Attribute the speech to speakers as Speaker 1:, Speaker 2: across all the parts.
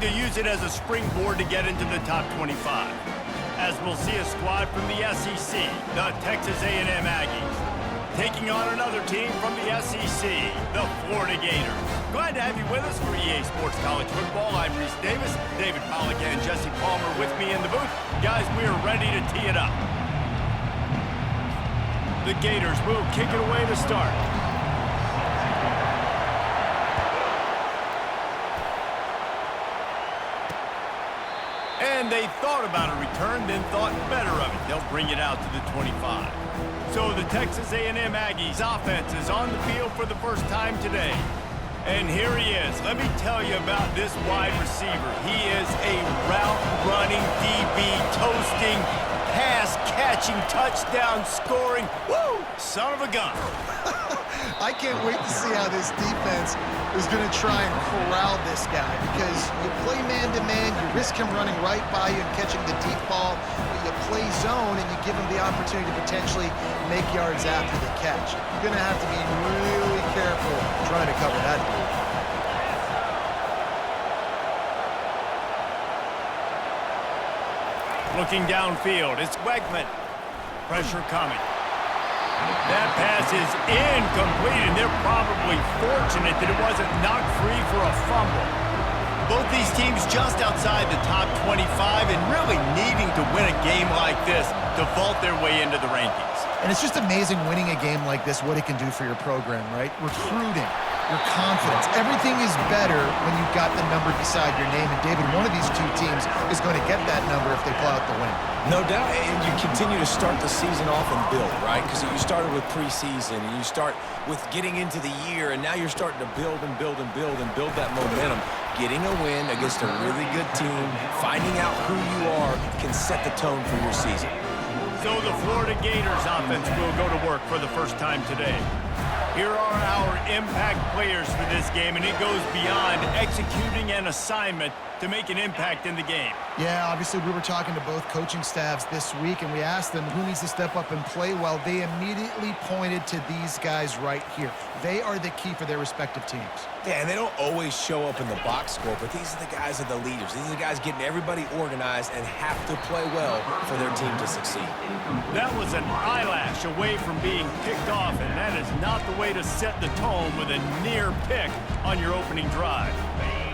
Speaker 1: to use it as a springboard to get into the top 25. As we'll see a squad from the SEC, the Texas A&M Aggies, taking on another team from the SEC, the Florida Gators. Glad to have you with us for EA Sports College Football. I'm Reese Davis, David Pollack and Jesse Palmer with me in the booth. Guys, we are ready to tee it up. The Gators will kick it away to start. And they thought about a return, then thought better of it. They'll bring it out to the 25. So the Texas A&M Aggies offense is on the field for the first time today. And here he is. Let me tell you about this wide receiver. He is a route-running DB, toasting, pass-catching, touchdown-scoring, woo, son of a gun.
Speaker 2: I can't wait to see how this defense is going to try and corral this guy, because you play man-to-man, you risk him running right by you and catching the deep ball, but you play zone and you give him the opportunity to potentially make yards after the catch. You're going to have to be really careful trying to cover that dude.
Speaker 1: Looking downfield, it's Wegman. Pressure coming. That pass is incomplete, and they're probably fortunate that it wasn't knocked free for a fumble. Both these teams just outside the top 25 and really needing to win a game like this to vault their way into the rankings.
Speaker 2: And it's just amazing winning a game like this, what it can do for your program, right? Recruiting, your confidence. Everything is better when you've got the number beside your name. And David, one of these two teams is going to get that number if they pull out the win.
Speaker 3: No doubt, and you continue to start the season off and build, right? Because you started with preseason, and you start with getting into the year, and now you're starting to build and build and build and build that momentum. Getting a win against a really good team, finding out who you are, can set the tone for your season.
Speaker 1: So the Florida Gators offense will go to work for the first time today. Here are our impact players for this game, and it goes beyond executing an assignment to make an impact in the game.
Speaker 2: Yeah, obviously we were talking to both coaching staffs this week, and we asked them who needs to step up and play well. They immediately pointed to these guys right here. They are the key for their respective teams.
Speaker 3: Yeah, and they don't always show up in the box score, but these are the guys that are the leaders. These are the guys getting everybody organized and have to play well for their team to succeed.
Speaker 1: That was an eyelash away from being picked off, and that is not the way to set the tone with a near pick on your opening drive.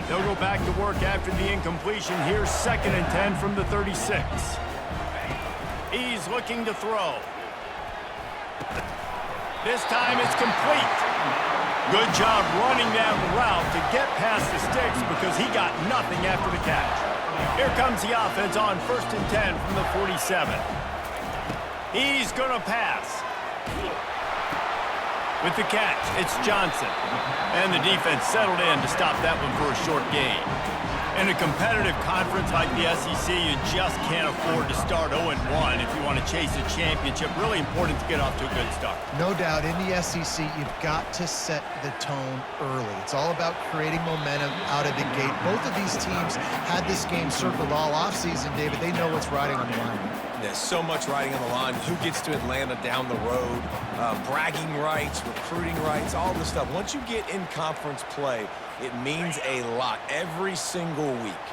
Speaker 1: They'll go back to work after the incompletion. Here's 2nd and 10 from the 36. He's looking to throw. This time it's complete. Good job running that route to get past the sticks because he got nothing after the catch. Here comes the offense on 1st and 10 from the 47. He's going to pass. With the catch, it's Johnson. And the defense settled in to stop that one for a short gain. In a competitive conference like the SEC, you just can't afford to start 0-1 if you want to chase a championship. Really important to get off to a good start.
Speaker 2: No doubt, in the SEC, you've got to set the tone early. It's all about creating momentum out of the gate. Both of these teams had this game circled all offseason, David. They know what's riding on the line.
Speaker 3: There's so much riding on the line. Who gets to Atlanta down the road? Bragging rights, recruiting rights, all this stuff. Once you get in conference play, it means a lot every single week.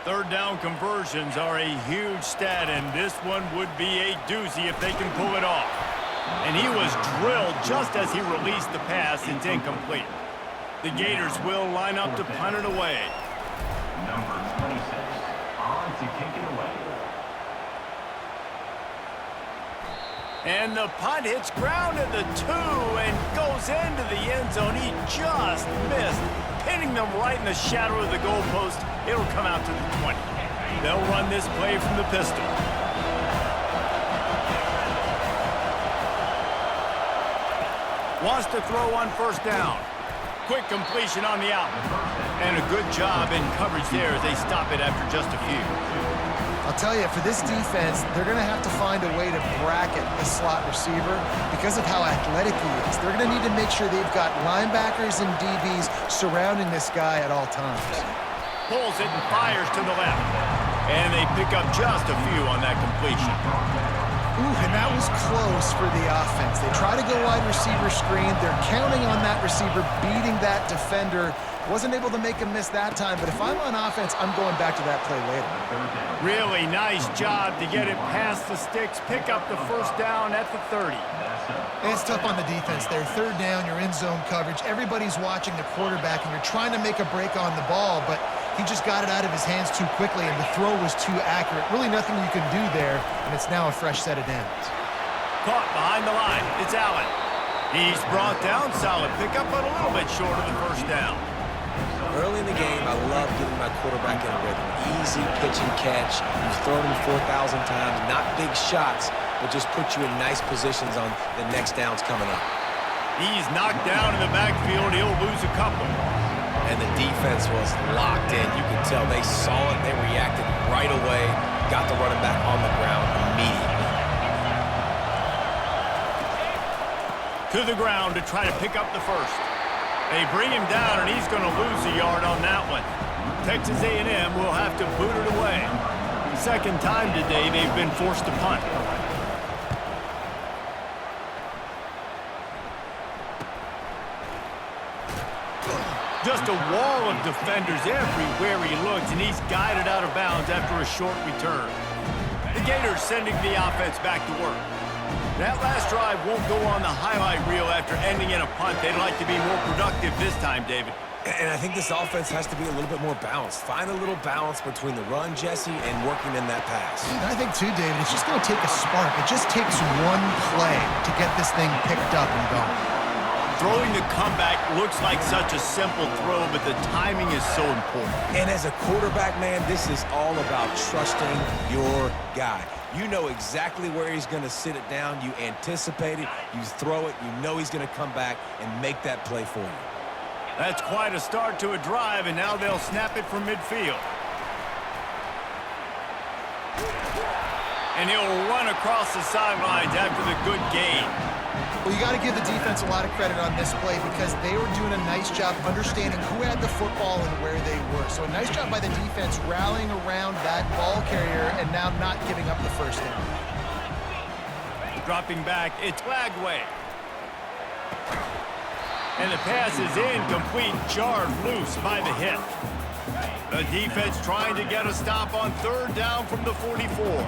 Speaker 1: 3rd down conversions are a huge stat, and this one would be a doozy if they can pull it off. And he was drilled just as he released the pass. It's incomplete. The Gators will line up to punt it away.
Speaker 4: Number 26 on to kick it away.
Speaker 1: And the punt hits ground at the 2 and goes into the end zone. He just missed, pinning them right in the shadow of the goalpost. It'll come out to the 20. They'll run this play from the pistol. Wants to throw on 1st down. Quick completion on the out. And a good job in coverage there as they stop it after just a few.
Speaker 2: I'll tell you, for this defense, they're going to have to find a way to bracket the slot receiver because of how athletic he is. They're going to need to make sure they've got linebackers and DBs surrounding this guy at all times.
Speaker 1: Pulls it and fires to the left. And they pick up just a few on that completion.
Speaker 2: Ooh, and that was close for the offense. They try to go wide receiver screen. They're counting on that receiver beating that defender. Wasn't able to make a miss that time, but if I'm on offense, I'm going back to that play later.
Speaker 1: Really nice job to get it past the sticks, pick up the first down at the 30.
Speaker 2: And it's tough on the defense there. Third down, you're in zone coverage. Everybody's watching the quarterback, and you're trying to make a break on the ball, but he just got it out of his hands too quickly, and the throw was too accurate. Really nothing you can do there, and it's now a fresh set of downs.
Speaker 1: Caught behind the line. It's Allen. He's brought down. Solid pickup, but a little bit short of the first down.
Speaker 3: Early in the game, I love getting my quarterback in a rhythm. Easy pitch and catch. You've thrown him 4,000 times. Not big shots, but just put you in nice positions on the next downs coming up.
Speaker 1: He's knocked down in the backfield. He'll lose a couple.
Speaker 3: And the defense was locked in. You could tell they saw it. They reacted right away. Got the running back on the ground immediately.
Speaker 1: To the ground to try to pick up the first. They bring him down, and he's going to lose a yard on that one. Texas A&M will have to boot it away. Second time today they've been forced to punt. Just a wall of defenders everywhere he looks, and he's guided out of bounds after a short return. The Gators sending the offense back to work. That last drive won't go on the highlight reel after ending in a punt. They'd like to be more productive this time, David.
Speaker 3: And I think this offense has to be a little bit more balanced. Find a little balance between the run, Jesse, and working in that pass.
Speaker 2: I think, too, David, it's just going to take a spark. It just takes one play to get this thing picked up and going.
Speaker 1: Throwing the comeback looks like such a simple throw, but the timing is so important.
Speaker 3: And as a quarterback, man, this is all about trusting your guy. You know exactly where he's going to sit it down. You anticipate it. You throw it. You know he's going to come back and make that play for you.
Speaker 1: That's quite a start to a drive, and now they'll snap it from midfield. And he'll run across the sidelines after the good gain.
Speaker 2: Well, you got to give the defense a lot of credit on this play because they were doing a nice job understanding who had the football and where they were. So a nice job by the defense rallying around that ball carrier and now not giving up the first down.
Speaker 1: Dropping back, it's Lagway. And the pass is incomplete, jarred loose by the hit. The defense trying to get a stop on third down from the 44.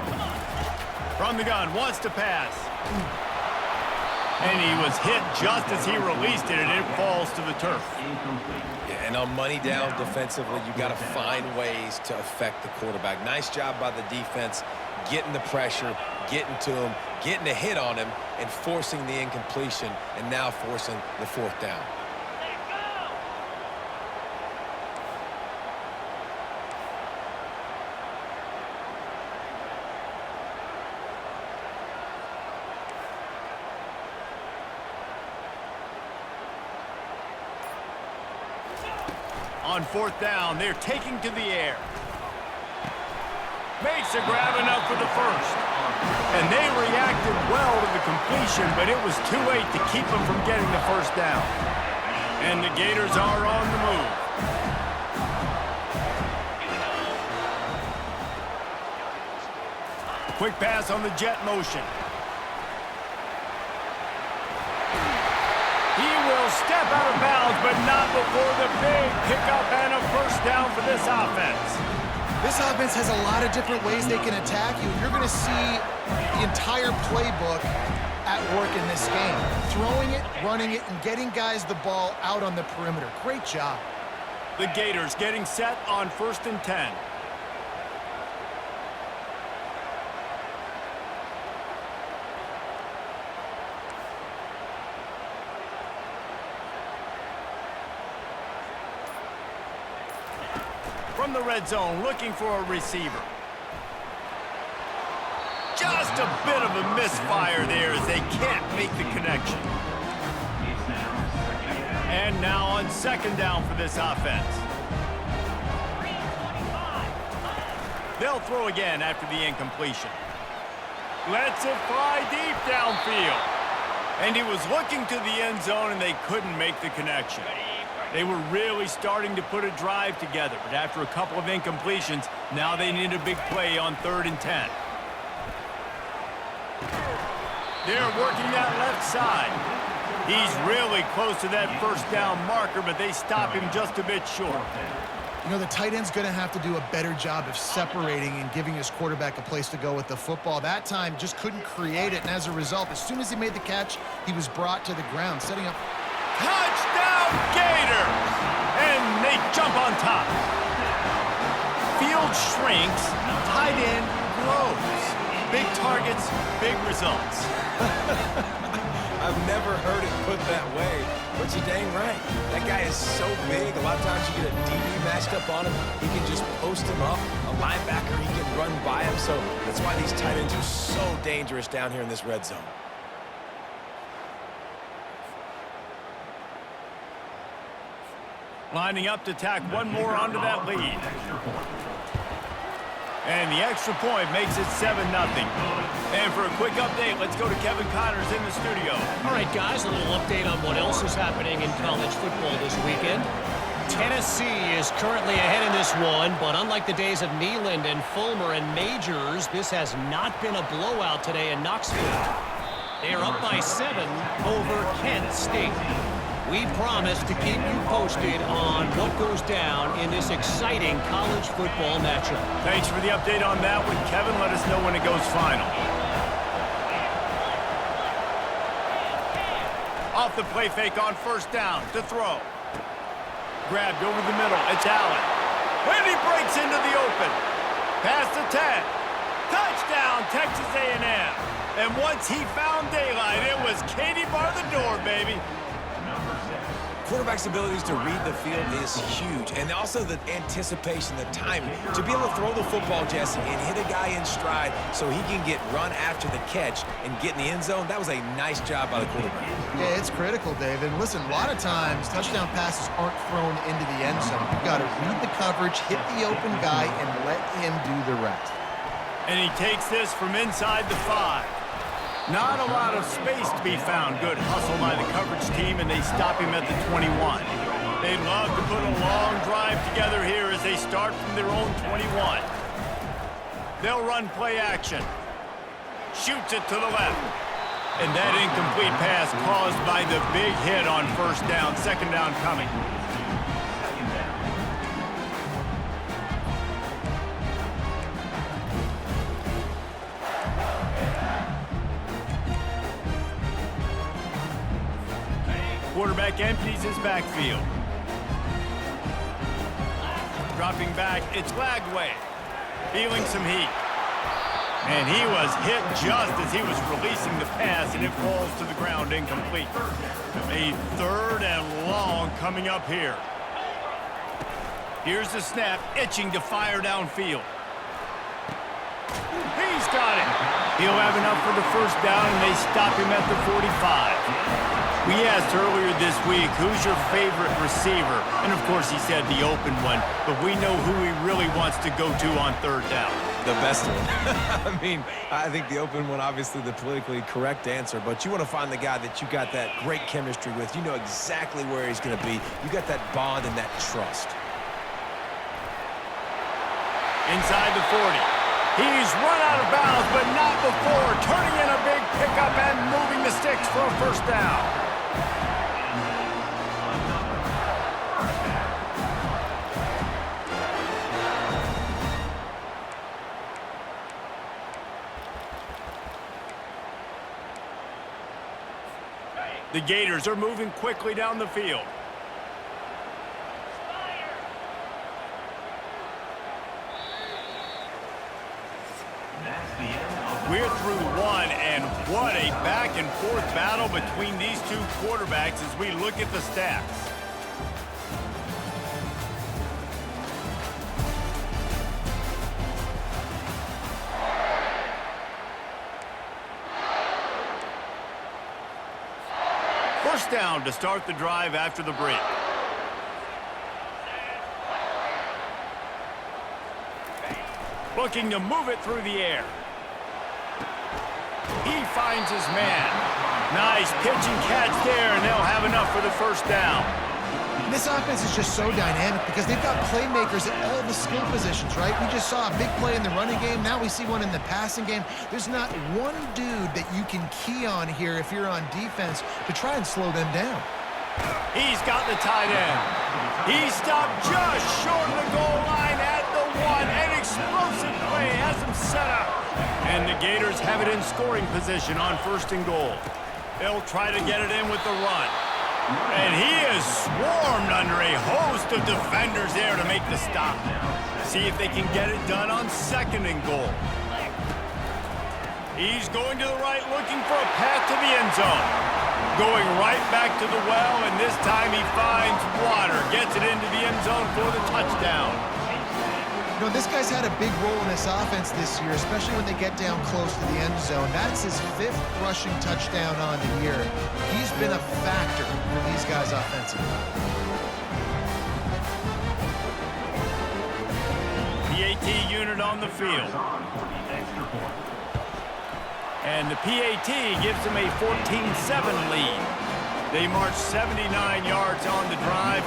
Speaker 1: From the gun, wants to pass. And he was hit just as he released it, and it falls to the turf.
Speaker 3: Yeah, and on money down defensively, you got to find ways to affect the quarterback. Nice job by the defense, getting the pressure, getting to him, getting a hit on him, and forcing the incompletion, and now forcing the fourth down.
Speaker 1: On fourth down, they're taking to the air. Makes a grab enough for the first. And they reacted well to the completion, but it was too late to keep them from getting the first down. And the Gators are on the move. Quick pass on the jet motion. Step out of bounds, but not before the big pickup and a first down for this offense.
Speaker 2: This offense has a lot of different ways they can attack you. You're going to see the entire playbook at work in this game. Throwing it, running it, and getting guys the ball out on the perimeter. Great job.
Speaker 1: The Gators getting set on 1st and 10. From the red zone, looking for a receiver. Just a bit of a misfire there as they can't make the connection. And now on second down for this offense. They'll throw again after the incompletion. Lets it fly deep downfield. And he was looking to the end zone, and they couldn't make the connection. They were really starting to put a drive together, but after a couple of incompletions, now they need a big play on 3rd and 10. They're working that left side. He's really close to that first down marker, but they stop him just a bit short.
Speaker 2: You know, the tight end's going to have to do a better job of separating and giving his quarterback a place to go with the football. That time just couldn't create it, and as a result, as soon as he made the catch, he was brought to the ground, setting up.
Speaker 1: Touchdown, Gators! And they jump on top. Field shrinks, tight end grows. Big targets, big results.
Speaker 3: I've never heard it put that way, but you're dang right. That guy is so big, a lot of times you get a DB matched up on him. He can just post him up. A linebacker, he can run by him. So that's why these tight ends are so dangerous down here in this red zone.
Speaker 1: Lining up to tack one more onto that lead. And the extra point makes it 7-0. And for a quick update, let's go to Kevin Connors in the studio.
Speaker 5: All right, guys, a little update on what else is happening in college football this weekend. Tennessee is currently ahead in this one, but unlike the days of Neyland and Fulmer and Majors, this has not been a blowout today in Knoxville. They are up by 7 over Kent State. We promise to keep you posted on what goes down in this exciting college football matchup.
Speaker 1: Thanks for the update on that one, Kevin. Let us know when it goes final. Off the play fake on first down to throw. Grabbed over the middle. It's Allen. And he breaks into the open. Past the 10. Touchdown, Texas A&M. And once he found daylight, it was Katie bar the door, baby.
Speaker 3: Quarterback's abilities to read the field is huge, and also the anticipation, the timing. To be able to throw the football, Jesse, and hit a guy in stride so he can get run after the catch and get in the end zone, that was a nice job by the quarterback.
Speaker 2: Yeah, it's critical, David. And listen, a lot of times, touchdown passes aren't thrown into the end zone. You've got to read the coverage, hit the open guy, and let him do the rest.
Speaker 1: And he takes this from inside the 5. Not a lot of space to be found. Good hustle by the coverage team, and they stop him at the 21. They'd love to put a long drive together here as they start from their own 21. They'll run play action. Shoots it to the left. And that incomplete pass caused by the big hit on first down. Second down coming. Quarterback empties his backfield. Dropping back, it's Lagway. Feeling some heat. And he was hit just as he was releasing the pass, and it falls to the ground incomplete. A 3rd and long coming up here. Here's the snap, itching to fire downfield. He's got it. He'll have enough for the first down, and they stop him at the 45. We asked earlier this week, who's your favorite receiver? And, of course, he said the open one, but we know who he really wants to go to on third down.
Speaker 3: The best one. I mean, I think the open one, obviously the politically correct answer, but you want to find the guy that you got that great chemistry with. You know exactly where he's going to be. You got that bond and that trust.
Speaker 1: Inside the 40. He's run out of bounds, but not before turning in a big pickup and moving the sticks for a first down. The Gators are moving quickly down the field. We're through one, and what a back-and-forth battle between these two quarterbacks as we look at the stats. First down to start the drive after the break. Looking to move it through the air. He finds his man. Nice pitch and catch there, and they'll have enough for the first down.
Speaker 2: This offense is just so dynamic because they've got playmakers at all the skill positions, right? We just saw a big play in the running game. Now we see one in the passing game. There's not one dude that you can key on here if you're on defense to try and slow them down.
Speaker 1: He's got the tight end. He stopped just short of the goal line at the 1. An explosive play has him set up. And the Gators have it in scoring position on 1st and goal. They'll try to get it in with the run. And he is swarmed under a host of defenders there to make the stop. See if they can get it done on 2nd and goal. He's going to the right, looking for a path to the end zone. Going right back to the well, and this time he finds water. Gets it into the end zone for the touchdown.
Speaker 2: You know, this guy's had a big role in this offense this year, especially when they get down close to the end zone. That's his 5th rushing touchdown on the year. He's been a factor for these guys offensively.
Speaker 1: PAT unit on the field. And the PAT gives them a 14-7 lead. They march 79 yards on the drive,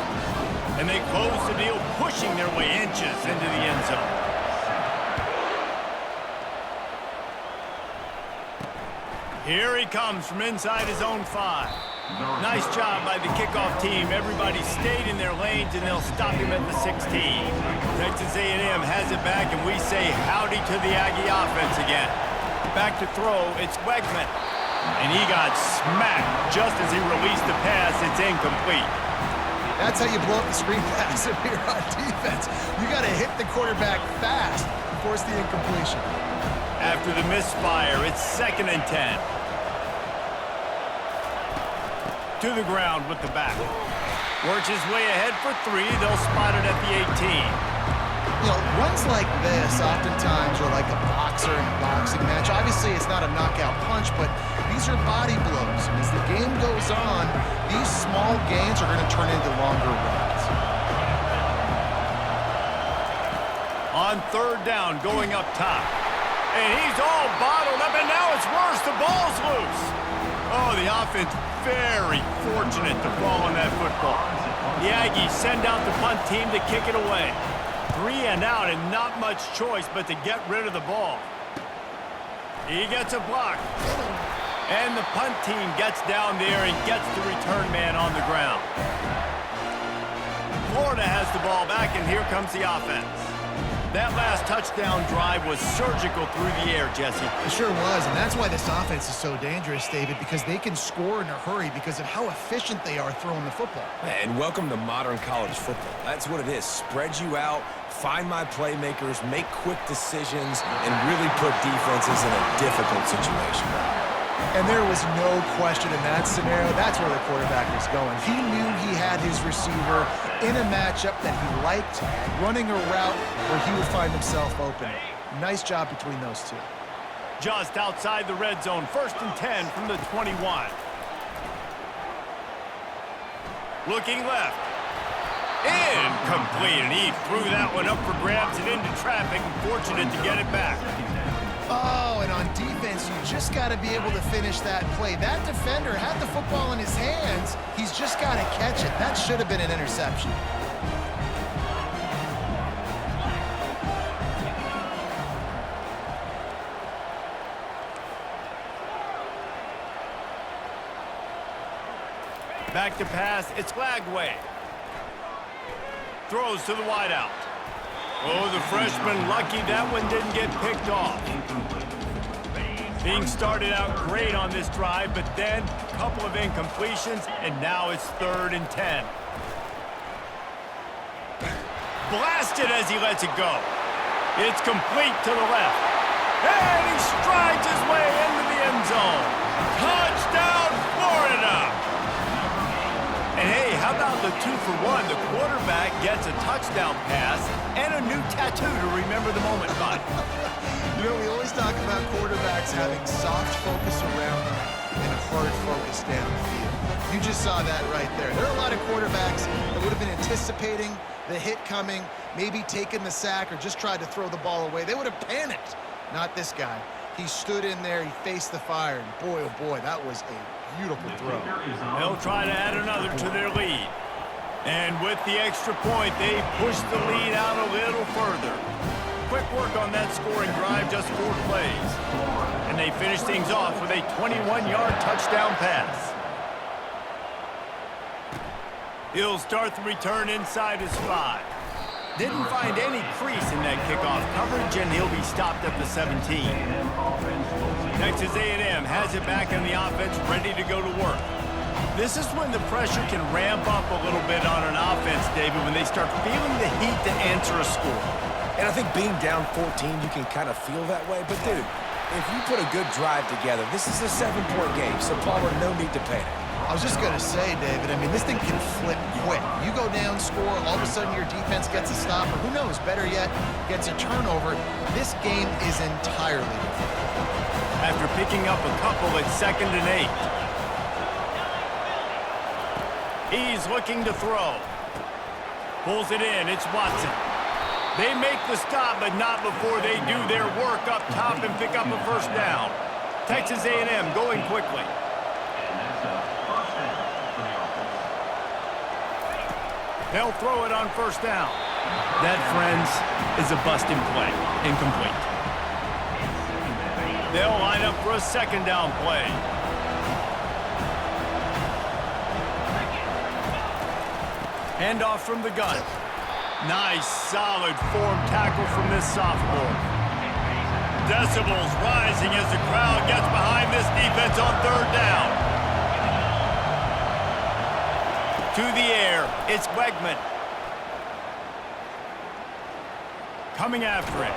Speaker 1: and they close the deal, pushing their way inches into the end zone. Here he comes from inside his own 5. Nice job by the kickoff team. Everybody stayed in their lanes, and they'll stop him at the 16. Texas A&M has it back, and we say howdy to the Aggie offense again. Back to throw, it's Wegman. And he got smacked just as he released the pass. It's incomplete.
Speaker 2: That's how you blow up the screen pass if you're on defense. You got to hit the quarterback fast and force the incompletion.
Speaker 1: After the misfire, it's 2nd and 10. To the ground with the back. Works his way ahead for 3. They'll spot it at the 18.
Speaker 2: You know, runs like this oftentimes are like a boxer in a boxing match. Obviously, it's not a knockout punch, but these are body blows. And as the game goes on, these small gains are going to turn into longer runs.
Speaker 1: On 3rd down, going up top. And he's all bottled up, and now it's worse. The ball's loose. Oh, the offense very fortunate to fall on that football. The Aggies send out the punt team to kick it away. 3 and out, and not much choice but to get rid of the ball. He gets a block. And the punt team gets down there and gets the return man on the ground. Florida has the ball back, and here comes the offense. That last touchdown drive was surgical through the air, Jesse.
Speaker 2: It sure was, and that's why this offense is so dangerous, David, because they can score in a hurry because of how efficient they are throwing the football.
Speaker 3: And welcome to modern college football. That's what it is. Spread you out, find my playmakers, make quick decisions, and really put defenses in a difficult situation.
Speaker 2: And there was no question in that scenario. That's where the quarterback was going. He knew he had his receiver in a matchup that he liked, running a route where he would find himself open. Nice job between those two.
Speaker 1: Just outside the red zone, 1st and 10 from the 21. Looking left. Incomplete, and he threw that one up for grabs and into traffic, and fortunate to get it back.
Speaker 2: Oh, and on defense, you just got to be able to finish that play. That defender had the football in his hands. He's just got to catch it. That should have been an interception.
Speaker 1: Back to pass, it's Lagway. Throws to the wideout. Oh, the freshman lucky that one didn't get picked off. Being started out great on this drive, but then a couple of incompletions, and now it's 3rd and 10. Blasted as he lets it go. It's complete to the left. And he strides his way into the end zone. Touchdown, Florida! And hey, how about the 2-for-1? The quarterback gets a touchdown pass and a new tattoo to remember the moment by.
Speaker 2: You know, we always talk about quarterbacks having soft focus around them and hard focus downfield. You just saw that right there. There are a lot of quarterbacks that would have been anticipating the hit coming, maybe taking the sack or just tried to throw the ball away. They would have panicked. Not this guy. He stood in there, he faced the fire, and boy, oh boy, that was a beautiful throw.
Speaker 1: They'll try to add another to their lead. And with the extra point, they push the lead out a little further. Quick work on that scoring drive, just 4 plays. And they finish things off with a 21-yard touchdown pass. He'll start the return inside his 5. Didn't find any crease in that kickoff coverage, and he'll be stopped at the 17. Texas A&M has it back on the offense, ready to go to work. This is when the pressure can ramp up a little bit on an offense, David, when they start feeling the heat to answer a score.
Speaker 3: And I think being down 14, you can kind of feel that way. But, dude, if you put a good drive together, this is a 7-point game, so Palmer, no need to panic.
Speaker 2: I was just going to say, David, I mean, this thing can flip quick. You go down, score, all of a sudden your defense gets a stop, or who knows, better yet, gets a turnover. This game is entirely different.
Speaker 1: After picking up a couple at 2nd and 8. He's looking to throw. Pulls it in. It's Watson. They make the stop, but not before they do their work up top and pick up a first down. Texas A&M going quickly. They'll throw it on first down. That, friends, is a busting play. Incomplete. They'll line up for a 2nd down play. Handoff from the gun. Nice, solid form tackle from this sophomore. Decibels rising as the crowd gets behind this defense on 3rd down. To the air, it's Wegman. Coming after it.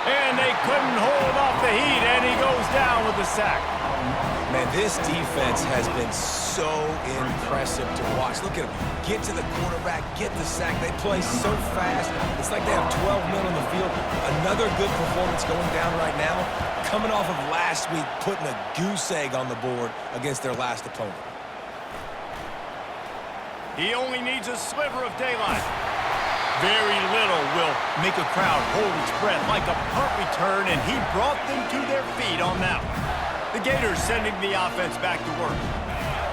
Speaker 1: And they couldn't hold off the heat, and he goes down with the sack.
Speaker 3: Man, this defense has been so impressive to watch. Look at them. Get to the quarterback, get the sack. They play so fast. It's like they have 12 men on the field. Another good performance going down right now. Coming off of last week, putting a goose egg on the board against their last opponent.
Speaker 1: He only needs a sliver of daylight. Very little will make a crowd hold its breath like a punt return, and he brought them to their feet on that one. The Gators sending the offense back to work.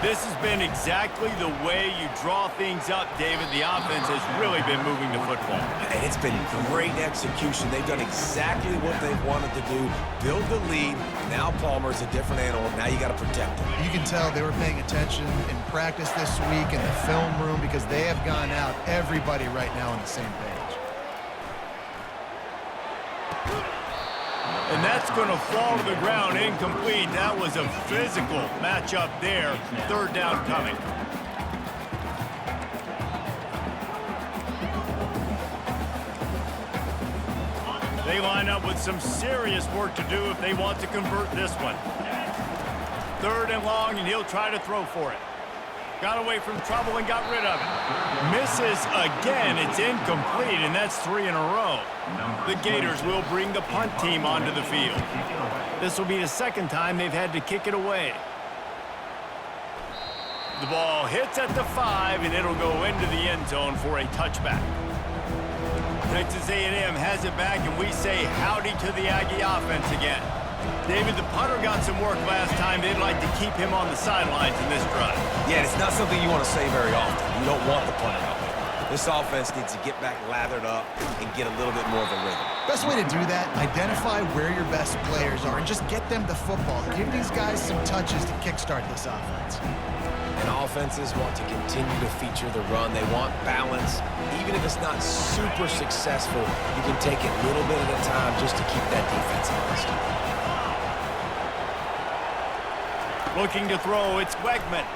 Speaker 1: This has been exactly the way you draw things up, David. The offense has really been moving the football.
Speaker 3: And it's been great execution. They've done exactly what they've wanted to do. Build the lead. Now Palmer's a different animal. Now you got to protect him.
Speaker 2: You can tell they were paying attention in practice this week in the film room because they have gone out, everybody right now on the same page.
Speaker 1: And that's going to fall to the ground incomplete. That was a physical matchup there. 3rd down coming. They line up with some serious work to do if they want to convert this one. 3rd and long, and he'll try to throw for it. Got away from trouble and got rid of it. Misses again. It's incomplete, and that's 3 in a row. The Gators will bring the punt team onto the field. This will be the 2nd time they've had to kick it away. The ball hits at the 5, and it'll go into the end zone for a touchback. Texas A&M has it back, and we say howdy to the Aggie offense again. David, the punter got some work last time. They'd like to keep him on the sidelines in this drive.
Speaker 3: Yeah, it's not something you want to say very often. You don't want the punter out there. This offense needs to get back lathered up and get a little bit more of a rhythm.
Speaker 2: Best way to do that, identify where your best players are and just get them the football. Give these guys some touches to kickstart this offense.
Speaker 3: And offenses want to continue to feature the run. They want balance. Even if it's not super successful, you can take it a little bit at a time just to keep that defense honest.
Speaker 1: Looking to throw, it's Wegman.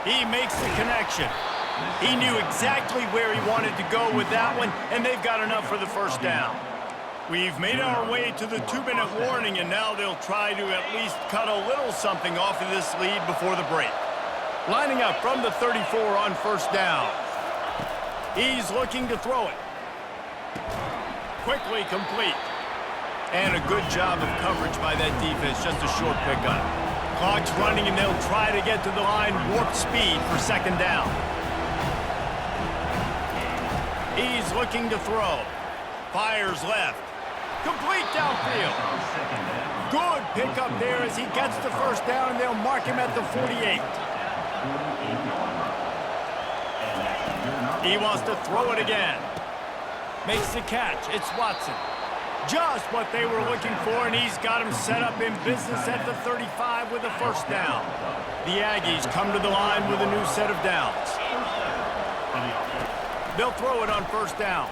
Speaker 1: He makes the connection. He knew exactly where he wanted to go with that one, and they've got enough for the first down. We've made our way to the 2-minute warning, and now they'll try to at least cut a little something off of this lead before the break. Lining up from the 34 on first down. He's looking to throw it. Quickly complete. And a good job of coverage by that defense, just a short pickup. Clock's running, and they'll try to get to the line, warp speed for 2nd down. He's looking to throw. Fires left. Complete downfield. Good pickup there as he gets the first down, and they'll mark him at the 48. He wants to throw it again. Makes the catch. It's Watson. Just what they were looking for, and he's got him set up in business at the 35 with a first down. The Aggies come to the line with a new set of downs. They'll throw it on first down.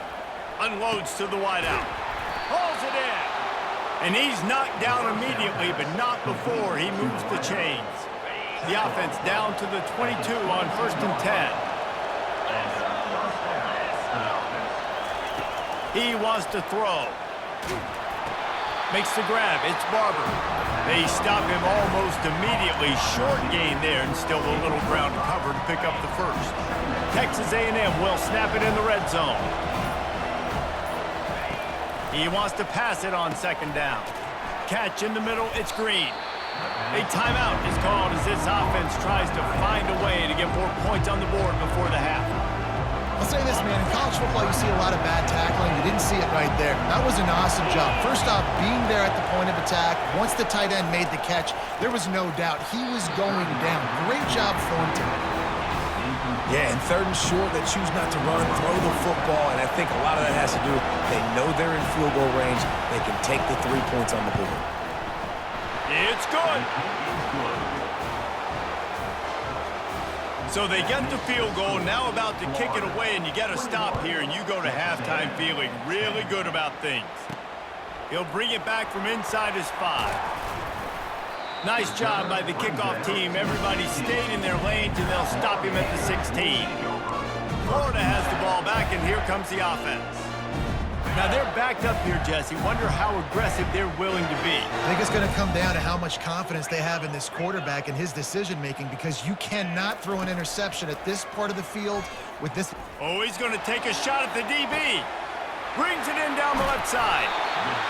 Speaker 1: Unloads to the wideout. Hauls it in. And he's knocked down immediately, but not before he moves the chains. The offense down to the 22 on 1st and 10. He wants to throw. Makes the grab. It's Barber. They stop him almost immediately. Short gain there, and still a little ground to cover to pick up the first. Texas A&M will snap it in the red zone. He wants to pass it on 2nd down. Catch in the middle. It's Green. A timeout is called as this offense tries to find a way to get more points on the board before the half.
Speaker 2: I'll say this, man. In college football, you see a lot of bad tackling. You didn't see it right there. That was an awesome job. First off, being there at the point of attack. Once the tight end made the catch, there was no doubt he was going down. Great job form team.
Speaker 3: Yeah, and 3rd and short, they choose not to run, throw the football, and I think a lot of that has to do with they know they're in field goal range. They can take the 3 points on the board.
Speaker 1: It's good. So they get the field goal, now about to kick it away, and you got to stop here, and you go to halftime feeling really good about things. He'll bring it back from inside his 5. Nice job by the kickoff team. Everybody stayed in their lanes, and they'll stop him at the 16. Florida has the ball back, and here comes the offense. Now they're backed up here, Jesse. Wonder how aggressive they're willing to be.
Speaker 2: I think it's going to come down to how much confidence they have in this quarterback and his decision-making, because you cannot throw an interception at this part of the field with this.
Speaker 1: Oh, he's going to take a shot at the DB. Brings it in down the left side.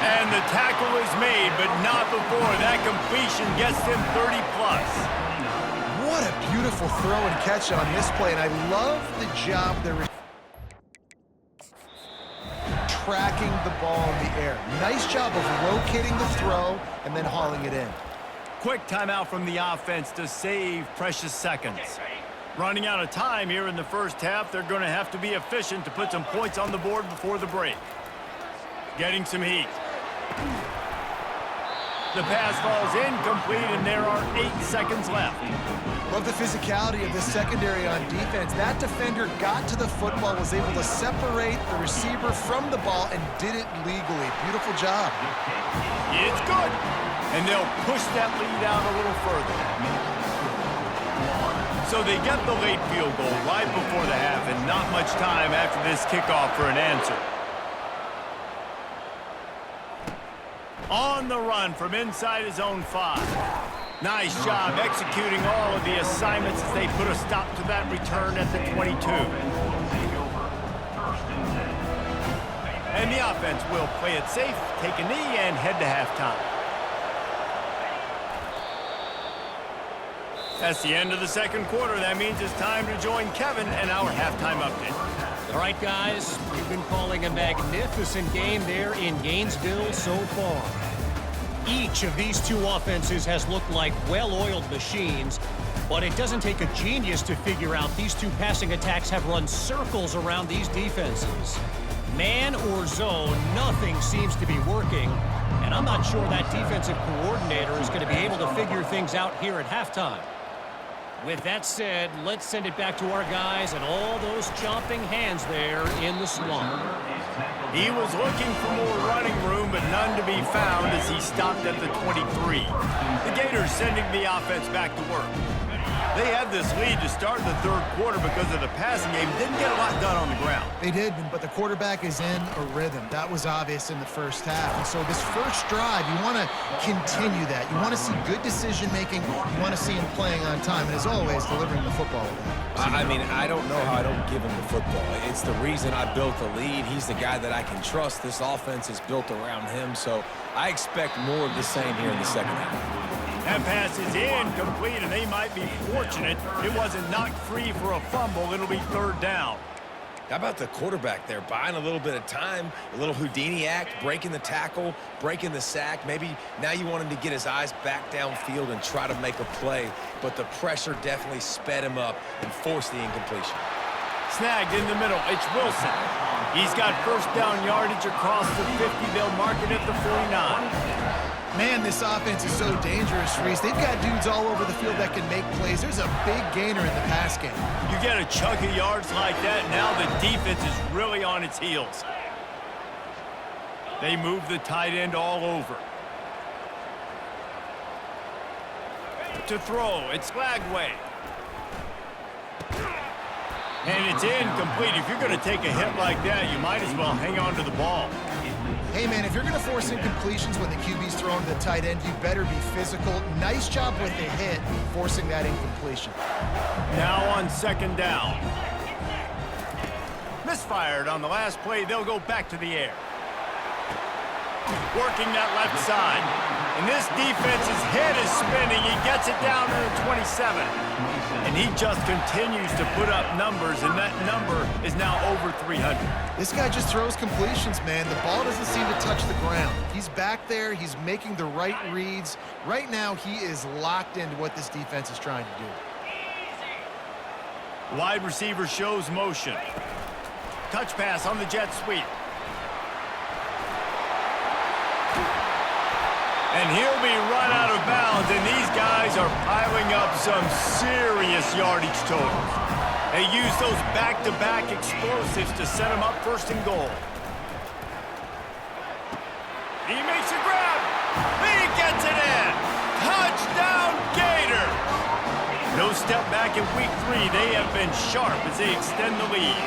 Speaker 1: And the tackle is made, but not before that completion gets him 30-plus.
Speaker 2: What a beautiful throw and catch on this play, and I love the job they're tracking the ball in the air. Nice job of locating the throw and then hauling it in.
Speaker 1: Quick timeout from the offense to save precious seconds. Running out of time here in the first half, they're going to have to be efficient to put some points on the board before the break. Getting some heat. The pass falls incomplete, and there are 8 seconds left.
Speaker 2: Love the physicality of this secondary on defense. That defender got to the football, was able to separate the receiver from the ball, and did it legally. Beautiful job.
Speaker 1: It's good. And they'll push that lead out a little further. So they get the late field goal right before the half, and not much time after this kickoff for an answer. On the run from inside his own 5. Nice job executing all of the assignments as they put a stop to that return at the 22. And the offense will play it safe, take a knee, and head to halftime. That's the end of the 2nd quarter. That means it's time to join Kevin and our halftime update.
Speaker 5: All right, guys, we've been calling a magnificent game there in Gainesville so far. Each of these two offenses has looked like well-oiled machines, but it doesn't take a genius to figure out these two passing attacks have run circles around these defenses. Man or zone, nothing seems to be working, and I'm not sure that defensive coordinator is going to be able to figure things out here at halftime. With that said, let's send it back to our guys and all those chomping hands there in the swamp.
Speaker 1: He was looking for more running room, but none to be found as he stopped at the 23. The Gators sending the offense back to work. They had this lead to start the 3rd quarter because of the passing game. Didn't get a lot done on the ground.
Speaker 2: They did, but the quarterback is in a rhythm. That was obvious in the first half. And so this first drive, you want to continue that. You want to see good decision-making. You want to see him playing on time. And as always, delivering the football.
Speaker 3: I mean, I don't know how I don't give him the football. It's the reason I built the lead. He's the guy that I can trust. This offense is built around him. So I expect more of the same here in the second half.
Speaker 1: That pass is incomplete, and they might be fortunate it wasn't knocked free for a fumble. It'll be 3rd down.
Speaker 3: How about the quarterback there, buying a little bit of time, a little Houdini act, breaking the tackle, breaking the sack. Maybe now you want him to get his eyes back downfield and try to make a play, but the pressure definitely sped him up and forced the incompletion.
Speaker 1: Snagged in the middle. It's Wilson. He's got first down yardage across the 50. They'll mark it at the 49.
Speaker 2: Man, this offense is so dangerous, Reese. They've got dudes all over the field that can make plays. There's a big gainer in the pass game.
Speaker 1: You get a chunk of yards like that, now the defense is really on its heels. They move the tight end all over. To throw, it's Lagway. And it's incomplete. If you're going to take a hit like that, you might as well hang on to the ball.
Speaker 2: Hey, man, if you're going to force incompletions when the QB's throwing to the tight end, you better be physical. Nice job with the hit, forcing that incompletion.
Speaker 1: Now on second down. Misfired on the last play. They'll go back to the air. Working that left side. And this defense's head is spinning. He gets it down to the 27. And he just continues to put up numbers, and that number is now over 300.
Speaker 2: This guy just throws completions, man. The ball doesn't seem to touch the ground. He's back there. He's making the right reads. Right now, he is locked into what this defense is trying to do.
Speaker 1: Wide receiver shows motion. Touch pass on the jet sweep. And he'll be run out of bounds, and these guys are piling up some serious yardage totals. They use those back-to-back explosives to set them up first and goal. He makes a grab. He gets it in. Touchdown, Gators. No step back in week 3. They have been sharp as they extend the lead.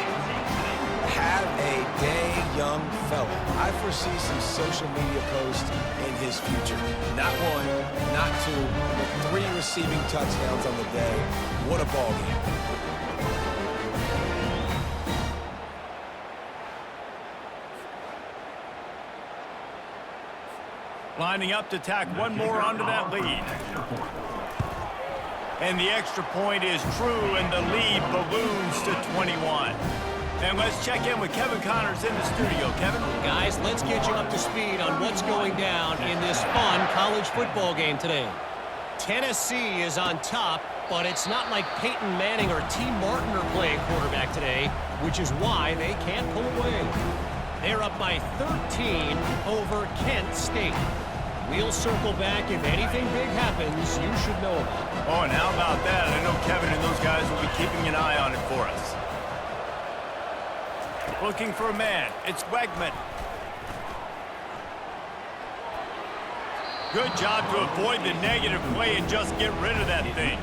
Speaker 3: Have a day, young fella. I foresee some social media posts in his future. Not 1, not 2, but 3 receiving touchdowns on the day. What a ball game.
Speaker 1: Lining up to tack one more onto that lead. And the extra point is true, and the lead balloons to 21. And let's check in with Kevin Connors in the studio. Kevin?
Speaker 5: Guys, let's get you up to speed on what's going down in this fun college football game today. Tennessee is on top, but it's not like Peyton Manning or T. Martin are playing quarterback today, which is why they can't pull away. They're up by 13 over Kent State. We'll circle back. If anything big happens, you should know about it.
Speaker 1: Oh, and how about that? I know Kevin and those guys will be keeping an eye on it for us. Looking for a man. It's Wegman. Good job to avoid the negative play and just get rid of that thing.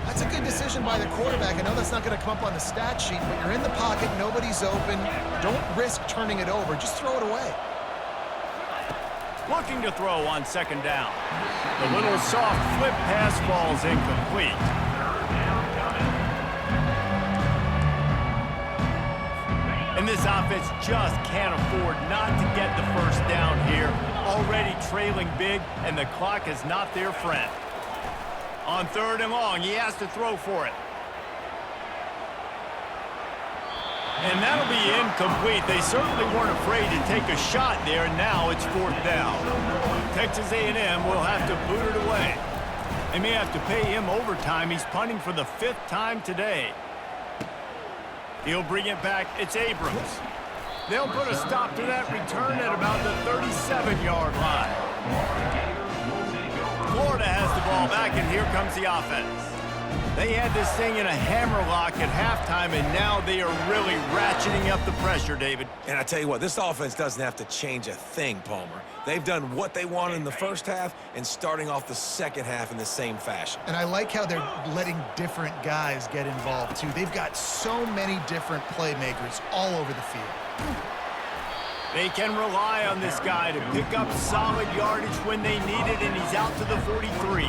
Speaker 2: That's a good decision by the quarterback. I know that's not going to come up on the stat sheet, but you're in the pocket, nobody's open. Don't risk turning it over. Just throw it away.
Speaker 1: Looking to throw on second down. The little soft flip pass falls incomplete. And this offense just can't afford not to get the first down here. Already trailing big, and the clock is not their friend. On third and long, he has to throw for it. And that'll be incomplete. They certainly weren't afraid to take a shot there, and now it's fourth down. Texas A&M will have to boot it away. They may have to pay him overtime. He's punting for the 5th time today. He'll bring it back. It's Abrams. They'll put a stop to that return at about the 37-yard line. Florida has the ball back, and here comes the offense. They had this thing in a hammerlock at halftime, and now they are really ratcheting up the pressure, David.
Speaker 3: And I tell you what, this offense doesn't have to change a thing, Palmer. They've done what they wanted in the first half and starting off the second half in the same fashion.
Speaker 2: And I like how they're letting different guys get involved, too. They've got so many different playmakers all over the field.
Speaker 1: They can rely on this guy to pick up solid yardage when they need it, and he's out to the 43.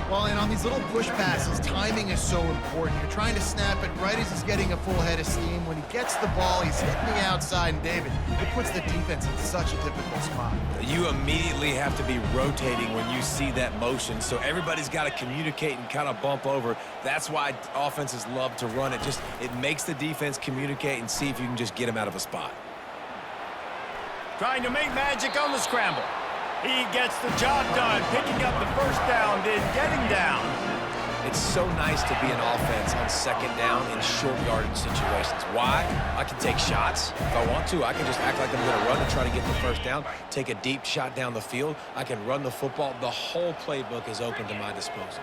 Speaker 2: Well, and on these little push passes, timing is so important. You're trying to snap it right as he's getting a full head of steam. When he gets the ball, he's hitting the outside, and David, it puts the defense in such a difficult spot.
Speaker 3: You immediately have to be rotating when you see that motion, so everybody's got to communicate and kind of bump over. That's why offenses love to run it. It makes the defense communicate and see if you can just get him out of a spot.
Speaker 1: Trying to make magic on the scramble. He gets the job done, picking up the first down, then getting down.
Speaker 3: It's so nice to be an offense on second down in short yardage situations. Why? I can take shots if I want to. I can just act like I'm going to run and try to get the first down, take a deep shot down the field. I can run the football. The whole playbook is open to my disposal.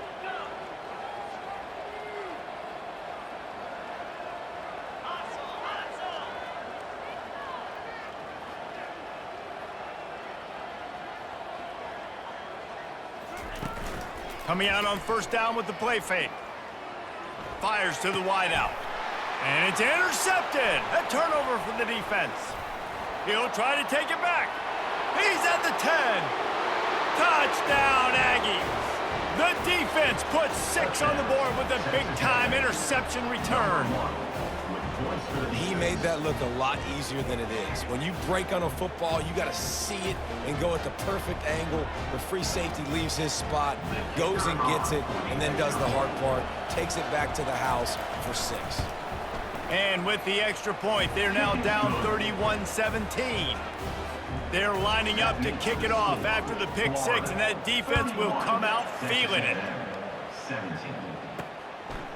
Speaker 1: Coming out on first down with the play fake. Fires to the wideout. And it's intercepted. A turnover for the defense. He'll try to take it back. He's at the 10. Touchdown, Aggies. The defense puts 6 on the board with a big-time interception return.
Speaker 3: He made that look a lot easier than it is. When you break on a football, you got to see it and go at the perfect angle. The free safety leaves his spot, goes and gets it, and then does the hard part, takes it back to the house for 6.
Speaker 1: And with the extra point, they're now down 31-17. They're lining up to kick it off after the pick 6, and that defense will come out feeling it.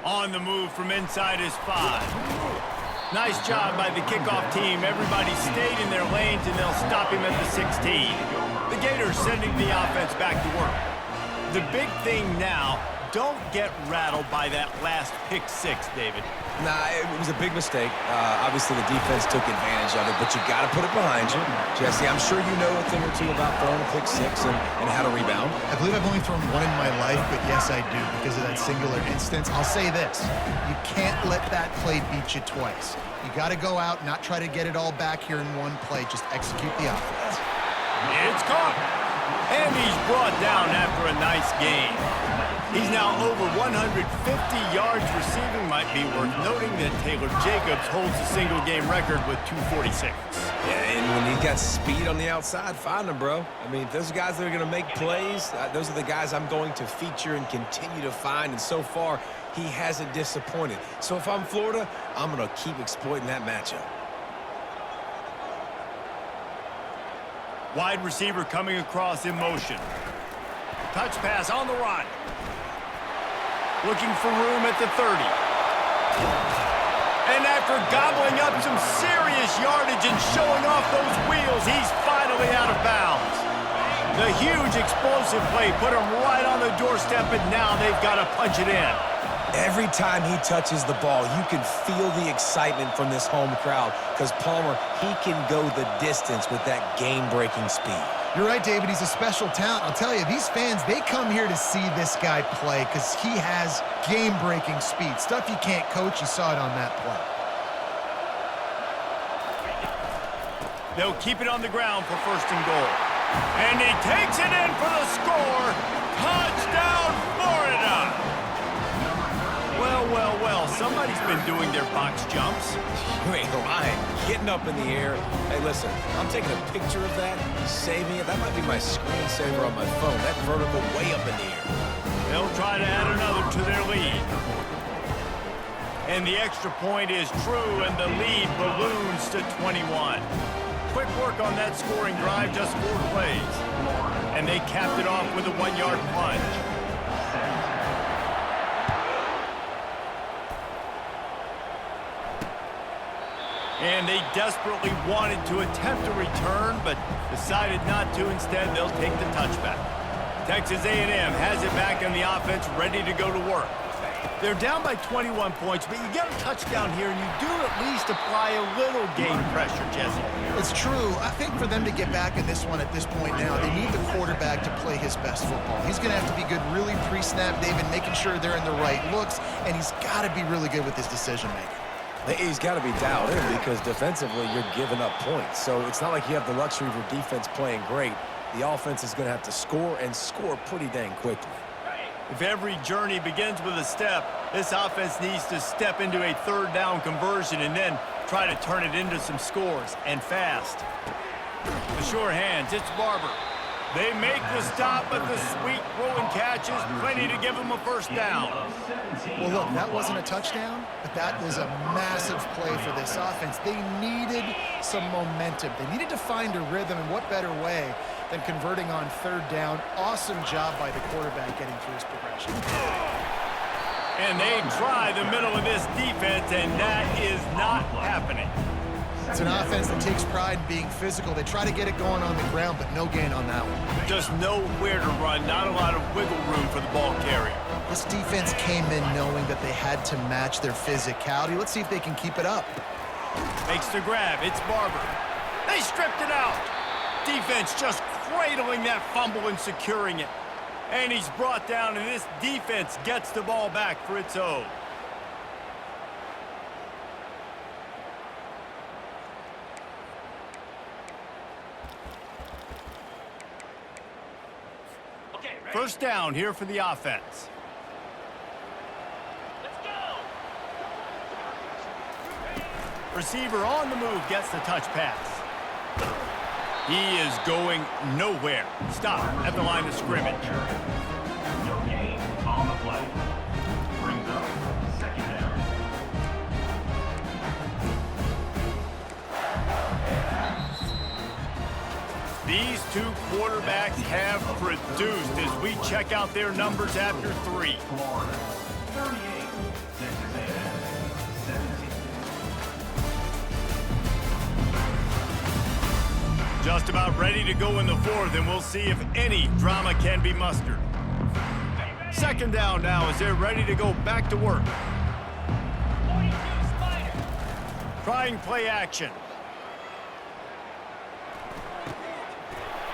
Speaker 1: On the move from inside his 5. Nice job by the kickoff team. Everybody stayed in their lanes, and they'll stop him at the 16. The Gators sending the offense back to work. The big thing now, don't get rattled by that last pick 6, David.
Speaker 3: Nah, it was a big mistake. Obviously, the defense took advantage of it, but you got to put it behind you. Jesse, I'm sure you know a thing or two about throwing a pick 6 and how to rebound.
Speaker 2: I believe I've only thrown one in my life, but yes, I do because of that singular instance. I'll say this. You can't let that play beat you twice. You got to go out, not try to get it all back here in one play. Just execute the offense.
Speaker 1: It's caught. And he's brought down after a nice game. He's now over 150 yards receiving. Might be worth noting that Taylor Jacobs holds the single-game record with 246.
Speaker 3: Yeah, and when he's got speed on the outside, find him, bro. I mean, those guys that are going to make plays, those are the guys I'm going to feature and continue to find. And so far, he hasn't disappointed. So if I'm Florida, I'm going to keep exploiting that matchup.
Speaker 1: Wide receiver coming across in motion. Touch pass on the run. Looking for room at the 30. And after gobbling up some serious yardage and showing off those wheels, he's finally out of bounds. The huge explosive play put him right on the doorstep, and now they've got to punch it in.
Speaker 3: Every time he touches the ball, you can feel the excitement from this home crowd because Palmer, he can go the distance with that game-breaking speed.
Speaker 2: You're right, David. He's a special talent. I'll tell you, these fans, they come here to see this guy play because he has game-breaking speed. Stuff you can't coach. You saw it on that play.
Speaker 1: They'll keep it on the ground for first and goal. And he takes it in for the score. Touchdown, Florida! Well, somebody's been doing their box jumps.
Speaker 3: You ain't lying. Getting up in the air. Hey, listen, I'm taking a picture of that, saving it. That might be my screensaver on my phone. That vertical way up in the air.
Speaker 1: They'll try to add another to their lead. And the extra point is true, and the lead balloons to 21. Quick work on that scoring drive, just 4 plays. And they capped it off with a 1-yard plunge. And they desperately wanted to attempt a return, but decided not to. Instead, they'll take the touchback. Texas A&M has it back on the offense, ready to go to work. They're down by 21 points, but you get a touchdown here, and you do at least apply a little game pressure, Jesse.
Speaker 2: It's true. I think for them to get back in this one at this point now, they need the quarterback to play his best football. He's going to have to be good really pre-snap, David, making sure they're in the right looks, and he's got to be really good with his decision-making.
Speaker 3: He's got to be dialed in because defensively you're giving up points. So it's not like you have the luxury of your defense playing great. The offense is going to have to score and score pretty dang quickly.
Speaker 1: If every journey begins with a step, this offense needs to step into a third down conversion and then try to turn it into some scores, and fast. The sure hands, it's Barber. They make the stop, but the sweet throw and catch is plenty to give them a first down.
Speaker 2: Well, look, that wasn't a touchdown, but that was a massive play for this offense. They needed some momentum. They needed to find a rhythm, and what better way than converting on third down. Awesome job by the quarterback getting through his progression.
Speaker 1: And they try the middle of this defense, and that is not happening.
Speaker 2: It's an offense that takes pride in being physical. They try to get it going on the ground, but no gain on that one.
Speaker 1: Just nowhere to run, not a lot of wiggle room for the ball carrier.
Speaker 2: This defense came in knowing that they had to match their physicality. Let's see if they can keep it up.
Speaker 1: Makes the grab. It's Barber. They stripped it out. Defense just cradling that fumble and securing it. And he's brought down, and this defense gets the ball back for its own. First down here for the offense. Let's go. Receiver on the move gets the touch pass. He is going nowhere. Stop at the line of scrimmage.
Speaker 4: No gain on the play. Brings up second down.
Speaker 1: These two quarterbacks have produced as we check out their numbers after 3.
Speaker 4: Florida, 38. Texas A&M, 17.
Speaker 1: Just about ready to go in the 4th, and we'll see if any drama can be mustered. Second down now as they're ready to go back to work. Trying play action.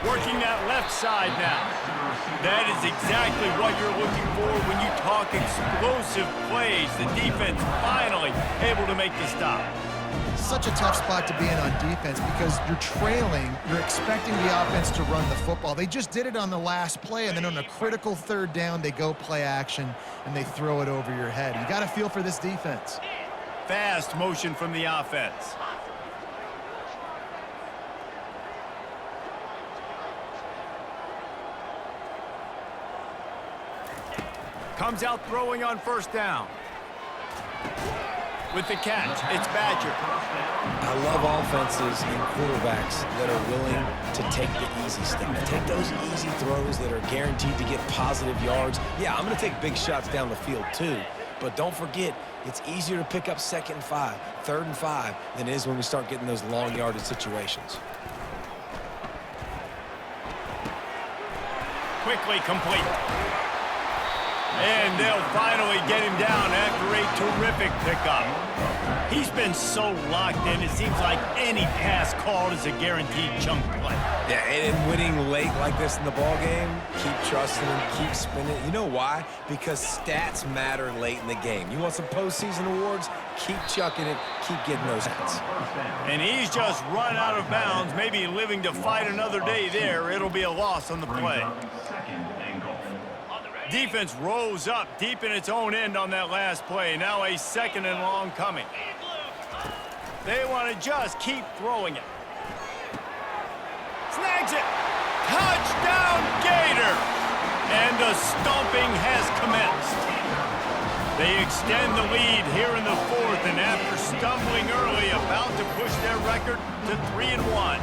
Speaker 1: Working that left side now. That is exactly what you're looking for when you talk explosive plays. The defense finally able to make the stop.
Speaker 2: Such a tough spot to be in on defense because you're trailing, you're expecting the offense to run the football. They just did it on the last play, and then on a critical third down, they go play action, and they throw it over your head. You got to feel for this defense.
Speaker 1: Fast motion from the offense. Comes out throwing on first down. With the catch, it's Badger.
Speaker 3: I love offenses and quarterbacks that are willing to take the easy stuff. Take those easy throws that are guaranteed to get positive yards. Yeah, I'm going to take big shots down the field too. But don't forget, it's easier to pick up 2nd and 5, 3rd and 5 than it is when we start getting those long yardage situations.
Speaker 1: Quickly complete. And they'll finally get him down after a terrific pickup. He's been so locked in, it seems like any pass called is a guaranteed chunk play.
Speaker 3: Yeah, and winning late like this in the ball game, keep trusting him, keep spinning. You know why? Because stats matter late in the game. You want some postseason awards? Keep chucking it, keep getting those hits.
Speaker 1: And he's just run out of bounds, maybe living to fight another day there. It'll be a loss on the play.
Speaker 4: Second and goal.
Speaker 1: Defense rose up deep in its own end on that last play. Now a 2nd and long coming. They want to just keep throwing it. Snags it. Touchdown, Gator. And the stomping has commenced. They extend the lead here in the 4th, and after stumbling early, about to push their record to 3-1.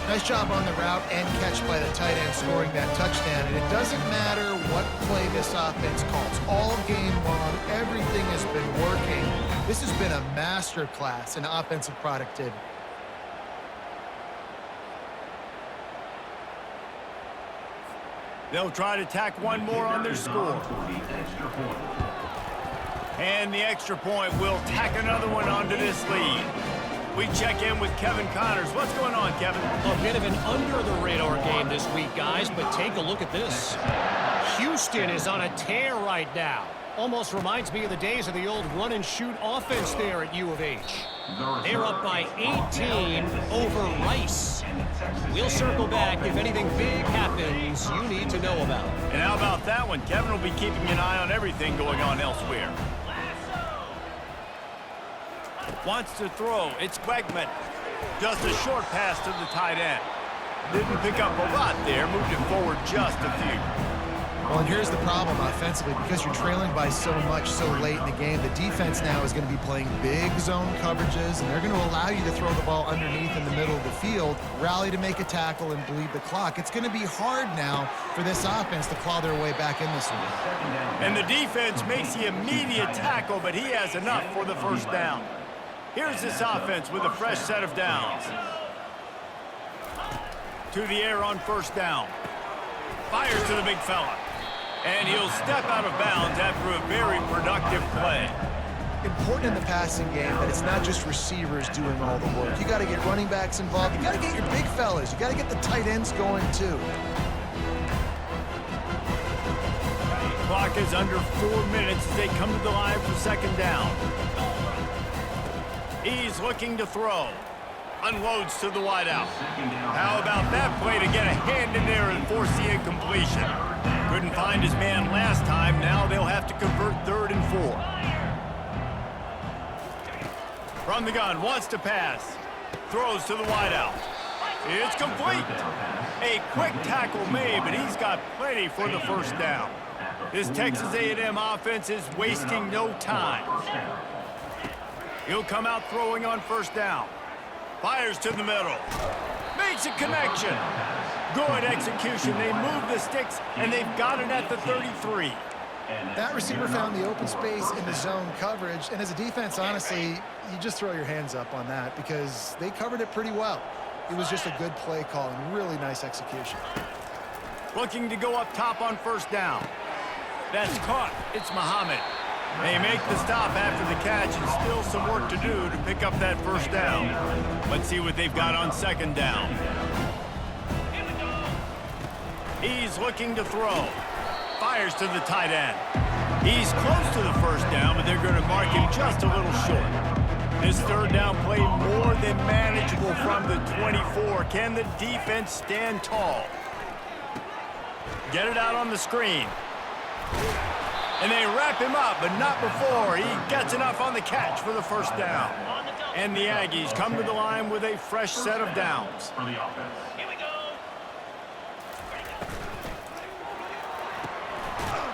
Speaker 2: Nice job on the route and catch by the tight end scoring that touchdown. And it doesn't matter what play this offense calls. All game long, everything has been working. This has been a master class in offensive productivity.
Speaker 1: They'll try to tack one more on their score. And the extra point will tack another one onto this lead. We check in with Kevin Connors. What's going on, Kevin?
Speaker 5: A bit of an under-the-radar game this week, guys, but take a look at this. Houston is on a tear right now. Almost reminds me of the days of the old run-and-shoot offense there at U of H. They're up by 18 over Rice. We'll circle back if anything big happens you need to know about.
Speaker 1: And how about that one? Kevin will be keeping an eye on everything going on elsewhere. Wants to throw. It's Wegman. Just a short pass to the tight end. Didn't pick up a lot there. Moved it forward just a few.
Speaker 2: Well, and here's the problem offensively. Because you're trailing by so much so late in the game, the defense now is going to be playing big zone coverages, and they're going to allow you to throw the ball underneath in the middle of the field, rally to make a tackle, and bleed the clock. It's going to be hard now for this offense to claw their way back in this one.
Speaker 1: And the defense makes the immediate tackle, but he has enough for the first down. Here's this offense with a fresh set of downs. To the air on first down. Fires to the big fella. And he'll step out of bounds after a very productive play.
Speaker 2: Important in the passing game that it's not just receivers doing all the work. You got to get running backs involved. You got to get your big fellas. You got to get the tight ends going too.
Speaker 1: Clock is under 4 minutes as they come to the line for second down. He's looking to throw. Unloads to the wideout. How about that play to get a hand in there and force the incompletion? Couldn't find his man last time. Now they'll have to convert 3rd and 4. From the gun, wants to pass. Throws to the wideout. It's complete. A quick tackle made, but he's got plenty for the first down. This Texas A&M offense is wasting no time. He'll come out throwing on first down. Fires to the middle. Makes a connection. Good execution. They move the sticks, and they've got it at the 33.
Speaker 2: That receiver found the open space in the zone coverage, and as a defense, honestly, you just throw your hands up on that because they covered it pretty well. It was just a good play call and really nice execution.
Speaker 1: Looking to go up top on first down. That's caught. It's Muhammad. They make the stop after the catch, and still some work to do to pick up that first down. Let's see what they've got on second down. He's looking to throw. Fires to the tight end. He's close to the first down, but they're going to mark him just a little short. This third down play more than manageable from the 24. Can the defense stand tall? Get it out on the screen. And they wrap him up, but not before he gets enough on the catch for the first down. And the Aggies come to the line with a fresh set of downs.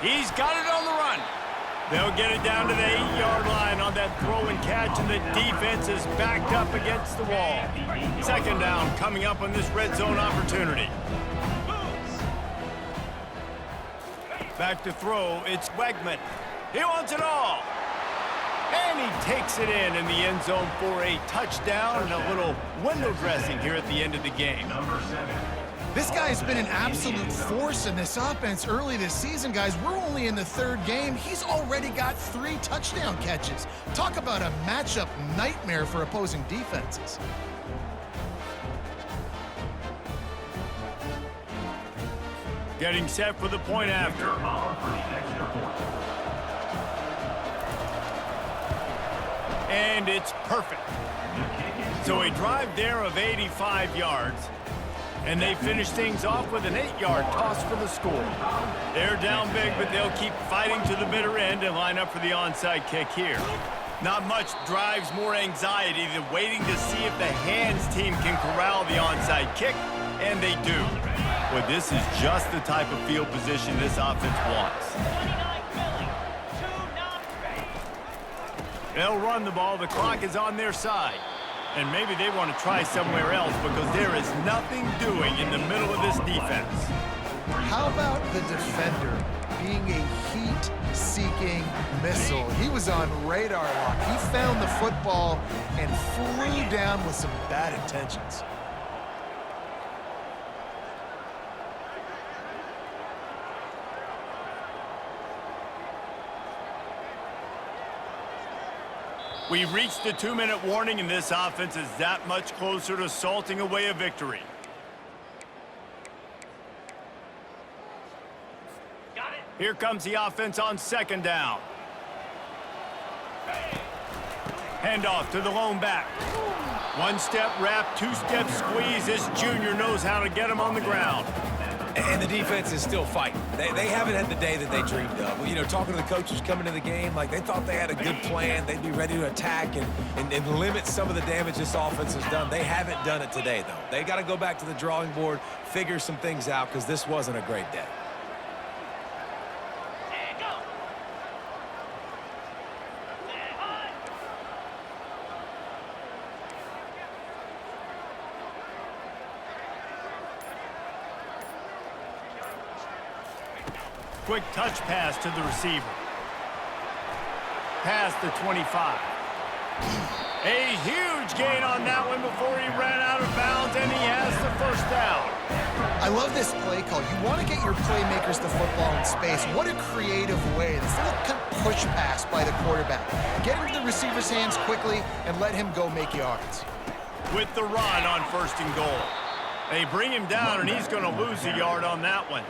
Speaker 1: He's got it on the run. They'll get it down to the 8-yard line on that throw and catch, and the defense is backed up against the wall. Second down coming up on this red zone opportunity. Back to throw, it's Wegman. He wants it all. And he takes it in the end zone for a touchdown and a little window dressing here at the end of the game.
Speaker 2: This guy's been an absolute force in this offense early this season, guys. We're only in the 3rd game. He's already got 3 touchdown catches. Talk about a matchup nightmare for opposing defenses.
Speaker 1: Getting set for the point after. And it's perfect. So a drive there of 85 yards. And they finish things off with an 8-yard toss for the score. They're down big, but they'll keep fighting to the bitter end and line up for the onside kick here. Not much drives more anxiety than waiting to see if the hands team can corral the onside kick, and they do. But this is just the type of field position this offense wants. They'll run the ball. The clock is on their side. And maybe they want to try somewhere else because there is nothing doing in the middle of this defense.
Speaker 2: How about the defender being a heat-seeking missile? He was on radar lock. He found the football and flew down with some bad intentions.
Speaker 1: We've reached the 2-minute warning, and this offense is that much closer to salting away a victory. Here comes the offense on second down. Handoff to the lone back. 1-step wrap, 2-step squeeze. This junior knows how to get him on the ground.
Speaker 3: And the defense is still fighting. They haven't had the day that they dreamed of. You know, talking to the coaches coming to the game, like they thought they had a good plan. They'd be ready to attack and limit some of the damage this offense has done. They haven't done it today, though. They got to go back to the drawing board, figure some things out, because this wasn't a great day.
Speaker 1: quick touch pass to the receiver. Past the 25. A huge gain on that one before he ran out of bounds, and he has the first down.
Speaker 2: I love this play call. You want to get your playmakers the football in space. What a creative way. This little kind of push pass by the quarterback. Get into the receiver's hands quickly and let him go make yards.
Speaker 1: With the run on 1st and goal. They bring him down, and he's going to lose a yard on that one.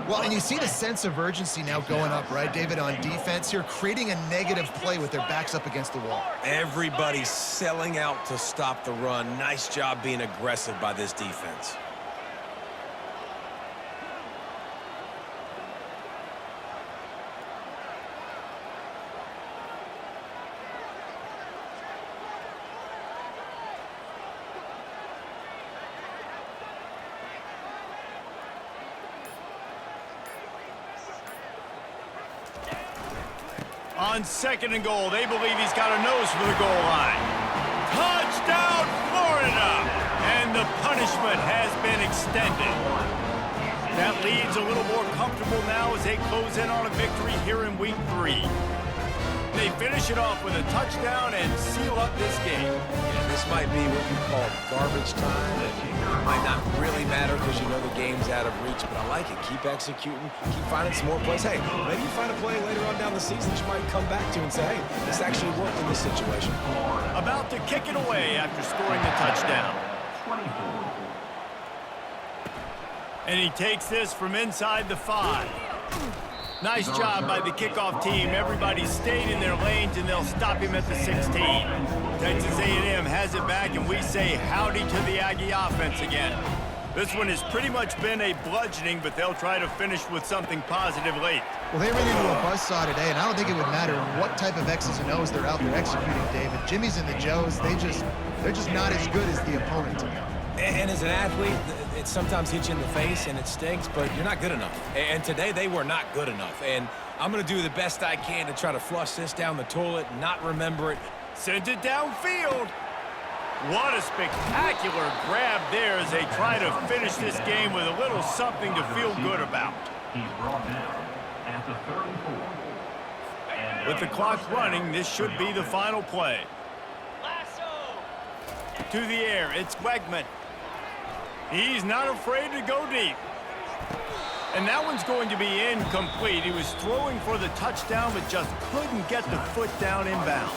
Speaker 2: Well, and you see the sense of urgency now going up, right, David, on defense here, creating a negative play with their backs up against the wall.
Speaker 3: Everybody's selling out to stop the run. Nice job being aggressive by this defense.
Speaker 1: On 2nd and goal, they believe he's got a nose for the goal line. Touchdown, Florida! And the punishment has been extended. That lead's a little more comfortable now as they close in on a victory here in Week 3. They finish it off with a touchdown and seal up this game.
Speaker 3: Yeah, this might be what you call garbage time. It might not really matter because you know the game's out of reach, but I like it. Keep executing, keep finding some more plays. Hey, maybe you find a play later on down the season that you might come back to and say, hey, this actually worked in this situation.
Speaker 1: About to kick it away after scoring the touchdown. And he takes this from inside the 5. Nice job by the kickoff team. Everybody stayed in their lanes, and they'll stop him at the 16. Texas A&M has it back, and we say howdy to the Aggie offense again. This one has pretty much been a bludgeoning, but they'll try to finish with something positive late.
Speaker 2: Well, they ran into a buzzsaw today, and I don't think it would matter what type of X's and O's they're out there executing, David. Jimmy's and the Joes, they're just not as good as the opponent.
Speaker 3: And as an athlete, it sometimes hits you in the face and it stinks, but you're not good enough. And today they were not good enough. And I'm going to do the best I can to try to flush this down the toilet, not remember it.
Speaker 1: Sent it downfield. What a spectacular grab there as they try to finish this game with a little something to feel good about.
Speaker 4: He's brought down at the 34.
Speaker 1: With the clock running, this should be the final play. To the air, it's Wegman. He's not afraid to go deep. And that one's going to be incomplete. He was throwing for the touchdown, but just couldn't get the foot down in bounds.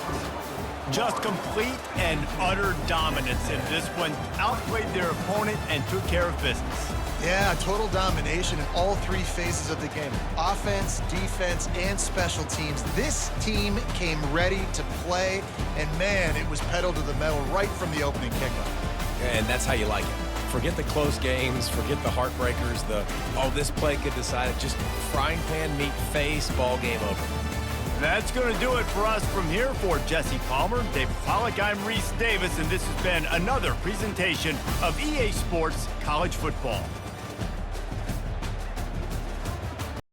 Speaker 1: Just complete and utter dominance in this one. Outplayed their opponent and took care of business.
Speaker 2: Yeah, total domination in all 3 phases of the game. Offense, defense, and special teams. This team came ready to play, and man, it was pedal to the metal right from the opening kickoff.
Speaker 3: And that's how you like it. Forget the close games, forget the heartbreakers, this play could decide it. Just frying pan meat face, ball game over.
Speaker 1: That's going to do it for us from here. For Jesse Palmer, David Pollack, I'm Reese Davis, and this has been another presentation of EA Sports College Football.